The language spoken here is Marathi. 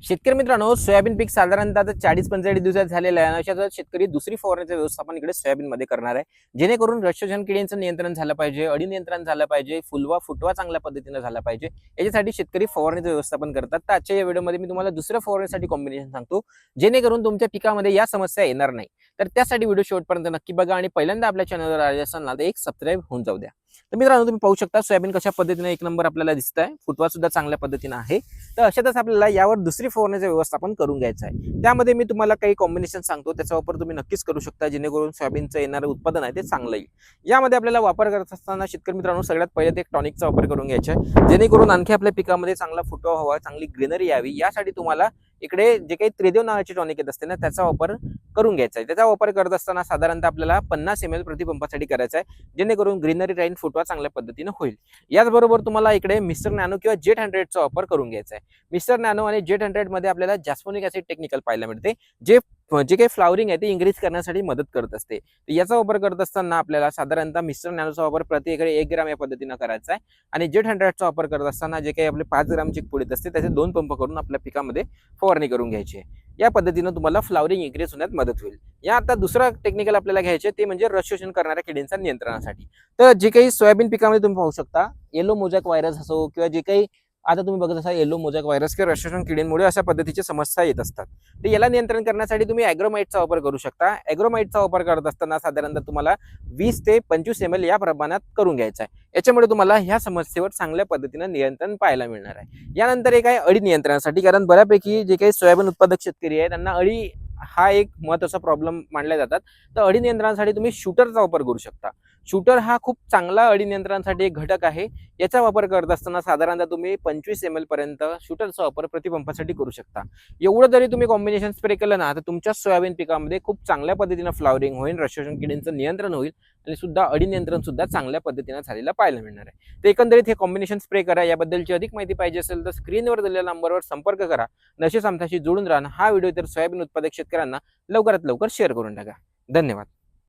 शेतकरी मित्रांनो, सोयाबीन पीक साधारणतः आता 40-45 दिवसात झालेलं आहे आणि अशातच शेतकरी दुसरी फवारणीचं व्यवस्थापन इकडे सोयाबीनमध्ये करणार आहे, जेणेकरून रक्षजन किडींचं नियंत्रण झालं पाहिजे, अळी नियंत्रण झालं पाहिजे, फुलवा फुटवा चांगल्या पद्धतीने झाला पाहिजे. याच्यासाठी शेतकरी फवारणीचं व्यवस्थापन करतात. तर आजच्या या व्हिडिओमध्ये मी तुम्हाला दुसऱ्या फवारणीसाठी कॉम्बिनेशन सांगतो, जेणेकरून तुमच्या पिकामध्ये या समस्या येणार नाही. तर त्यासाठी व्हिडिओ शेवटपर्यंत नक्की बघा आणि पहिल्यांदा आपल्या चॅनलवर आले असाल ना तर एक सबस्क्राईब होऊन जाऊ द्या. तर मित्रांनो, तुम्ही पाहू शकता सोयाबीन कशा पद्धतीने एक नंबर आपल्याला दिसत आहे, फुटवा सुद्धा चांगल्या पद्धतीने आहे. तर अशातच आपल्याला यावर दुसरी फवारणीचं व्यवस्थापन करून घ्यायचं आहे. त्यामध्ये मी तुम्हाला काही कॉम्बिनेशन सांगतो, त्याचा वापर तुम्ही नक्कीच करू शकता, जेणेकरून सोयाबीनचं येणारं उत्पादन आहे ते चांगलं येईल. यामध्ये आपल्याला वापर करत असताना शेतकरी मित्रांनो सगळ्यात पहिले ते एक टॉनिकचा वापर करून घ्यायचा आहे, जेणेकरून आणखी आपल्या पिकामध्ये चांगला फुटवा व्हावा, चांगली ग्रीनरी यावी. यासाठी तुम्हाला इकडे जे काही त्रिदेव नावाचे टॉनिक येत असते ना त्याचा वापर करून घ्यायचा आहे. त्याचा वापर करत असताना साधारणतः आपल्याला 50 ml प्रतिपंपासाठी करायचा आहे, जेणेकरून ग्रीनरी राईन फुटवा चांगल्या पद्धतीने होईल. याचबरोबर तुम्हाला इकडे मिस्टर नॅनो किंवा जेट 100चा वापर करून घ्यायचा आहे. मिस्टर नॅनो आणि जेट 100 मध्ये आपल्याला जॅस्फोनिक ऍसिड टेक्निकल पाहायला मिळते, जे काही फ्लावरिंग आहे ते इंक्रीज करण्यासाठी मदत करत असते. याचा वापर करत असताना आपल्याला साधारणतः मिस्टर नॅनोचा वापर प्रति एकरी 1 ग्राम या पद्धतीने करायचा आहे आणि जेट 100चा वापर करत असताना जे काही आपले 5 ग्रामची पुढीत असते त्याचे 2 पंप करून आपल्या पिकामध्ये फवारणी करून घ्यायची आहे. या पद्धतीने तुम्हाला फ्लावरिंग इन्क्रीज होण्यात मदत होईल. या आता दुसरा टेक्निकल आपल्याला घ्यायचे ते म्हणजे रस शोषण करणाऱ्या किडींच्या नियंत्रणासाठी. तर जे काही सोयाबीन पिकामध्ये तुम्ही पाहू शकता, येलो मोजॅक व्हायरस असो किंवा जे काही आता तुम्ही बघत असाल येलो मोजॅक व्हायरस किंवा रस शोषण किडींमुळे अशा पद्धतीची समस्या येत असतात. तर याला नियंत्रण करण्यासाठी तुम्ही ॲग्रोमाइटचा वापर करू शकता. ॲग्रोमाइटचा वापर करत असताना साधारणतः तुम्हाला 20 ते 25 ml या प्रमाणात करून घ्यायचा आहे. याच्यामुळे तुम्हाला ह्या समस्येवर चांगल्या पद्धतीने नियंत्रण पाहायला मिळणार आहे. यानंतर एक आहे अळी नियंत्रणासाठी, कारण बऱ्यापैकी जे काही सोयाबीन उत्पादक शेतकरी आहे त्यांना अळी हा एक महत्त्वाचा प्रॉब्लेम मानल्या जातात. तर अळी नियंत्रणासाठी तुम्ही शूटरचा वापर करू शकता. शूटर हा खूप चांगला अळी नियंत्रणासाठी एक घटक आहे. याचा वापर करत असताना साधारणतः तुम्ही 25 ml पर्यंत शूटरचा वापर प्रतिपंपासाठी करू शकता. एवढं जरी तुम्ही कॉम्बिनेशन स्प्रे केलं ना तर तुमच्या सोयाबीन पिकामध्ये खूप चांगल्या पद्धतीने फ्लावरिंग होईल, रस शोषण किडींचं नियंत्रण होईल आणि सुद्धा अळी नियंत्रण सुद्धा चांगल्या पद्धतीने झालेलं पाहायला मिळणार आहे. तर एकंदरीत हे कॉम्बिनेशन स्प्रे करा. याबद्दलची अधिक माहिती पाहिजे असेल तर स्क्रीनवर दिलेल्या नंबरवर संपर्क करा. नशेच आमच्याशी जोडून राहा. हा व्हिडिओ तर सोयाबीन उत्पादक शेतकऱ्यांना लवकरात लवकर शेअर करून टाका. धन्यवाद.